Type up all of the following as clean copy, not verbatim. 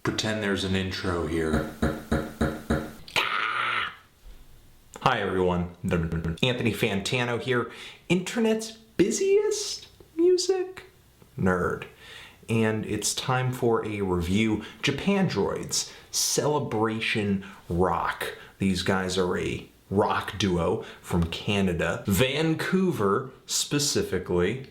Pretend there's an intro here. Hi everyone, Anthony Fantano here, internet's busiest music nerd. And it's time for a review. Japandroids, Celebration Rock. These guys are a rock duo from Canada, Vancouver specifically.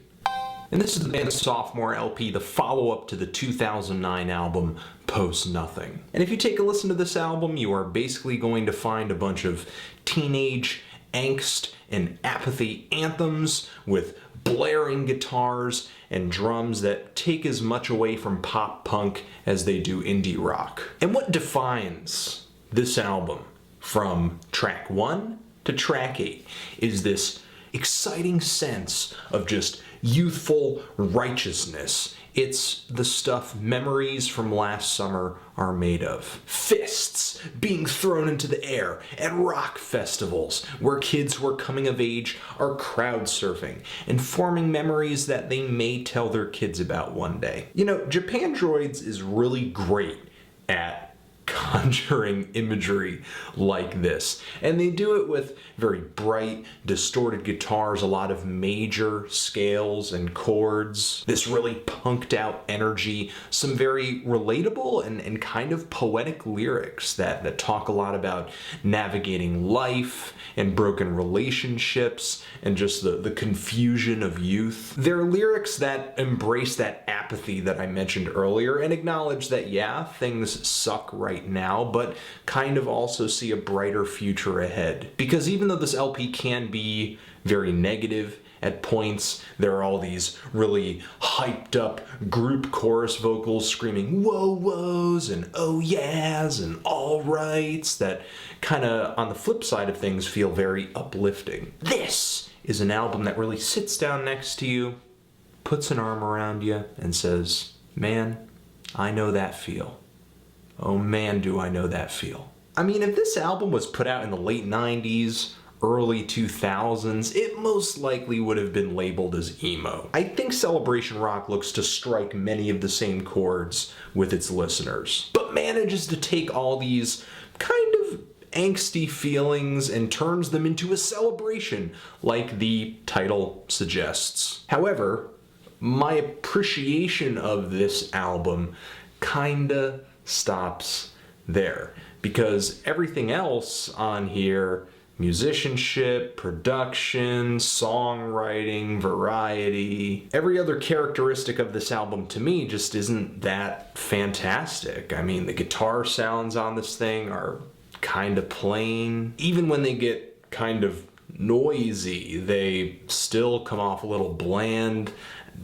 And this is the band's sophomore LP, the follow-up to the 2009 album, Post Nothing. And if you take a listen to this album, you are basically going to find a bunch of teenage angst and apathy anthems with blaring guitars and drums that take as much away from pop punk as they do indie rock. And what defines this album from track 1 to track 8 is this exciting sense of just youthful righteousness. It's the stuff memories from last summer are made of. Fists being thrown into the air at rock festivals where kids who are coming of age are crowd surfing and forming memories that they may tell their kids about one day. You know, Japandroids is really great at conjuring imagery like this. And they do it with very bright, distorted guitars, a lot of major scales and chords, this really punked out energy, some very relatable and kind of poetic lyrics that talk a lot about navigating life and broken relationships and just the confusion of youth. They're lyrics that embrace that apathy that I mentioned earlier and acknowledge that, yeah, things suck right now, but kind of also see a brighter future ahead. Because even though this LP can be very negative at points, there are all these really hyped up group chorus vocals screaming whoa whoas and oh yeahs and all rights that kind of, on the flip side of things, feel very uplifting. This is an album that really sits down next to you, puts an arm around you, and says, man, I know that feel. Oh man, do I know that feel. I mean, if this album was put out in the late 90s, early 2000s, it most likely would have been labeled as emo. I think Celebration Rock looks to strike many of the same chords with its listeners, but manages to take all these kind of angsty feelings and turns them into a celebration, like the title suggests. However, my appreciation of this album kinda stops there, because everything else on here, musicianship, production, songwriting, variety, every other characteristic of this album to me just isn't that fantastic. I mean, the guitar sounds on this thing are kind of plain. Even when they get kind of noisy, they still come off a little bland.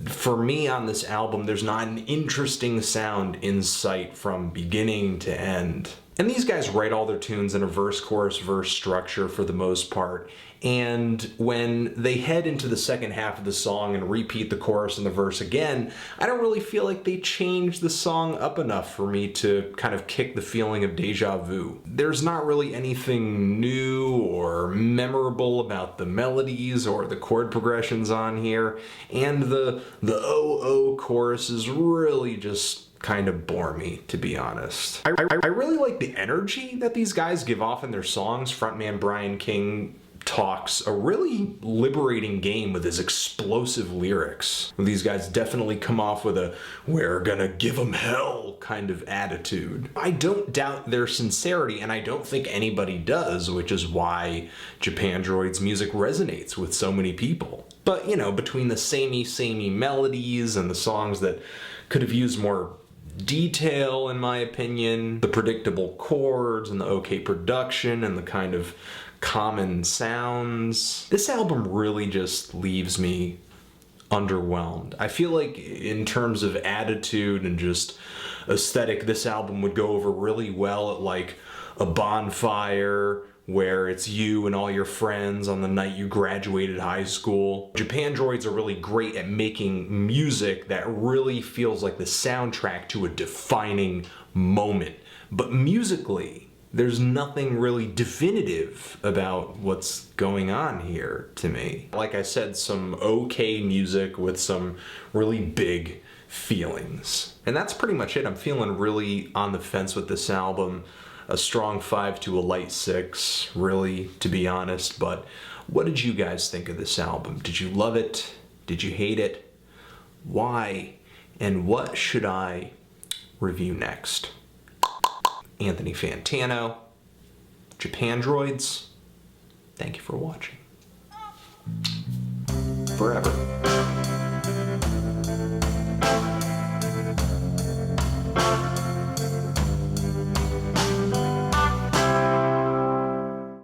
For me on this album, there's not an interesting sound in sight from beginning to end. And these guys write all their tunes in a verse, chorus, verse structure for the most part. And when they head into the second half of the song and repeat the chorus and the verse again, I don't really feel like they change the song up enough for me to kind of kick the feeling of deja vu. There's not really anything new or memorable about the melodies or the chord progressions on here. And the oh chorus is really just kind of bore me, to be honest. I really like the energy that these guys give off in their songs. Frontman Brian King talks a really liberating game with his explosive lyrics. These guys definitely come off with a "we're gonna give 'em hell" kind of attitude. I don't doubt their sincerity, and I don't think anybody does, which is why Japandroids' music resonates with so many people. But, you know, between the samey melodies and the songs that could have used more detail, in my opinion, the predictable chords and the okay production and the kind of common sounds, this album really just leaves me underwhelmed. I feel like in terms of attitude and just aesthetic, this album would go over really well at like a bonfire where it's you and all your friends on the night you graduated high school. Japandroids are really great at making music that really feels like the soundtrack to a defining moment. But musically, there's nothing really definitive about what's going on here to me. Like I said, some okay music with some really big feelings. And that's pretty much it. I'm feeling really on the fence with this album. A strong 5 to a light 6, really, to be honest. But what did you guys think of this album? Did you love it? Did you hate it? Why? And what should I review next? Anthony Fantano, Japandroids. Thank you for watching. Forever.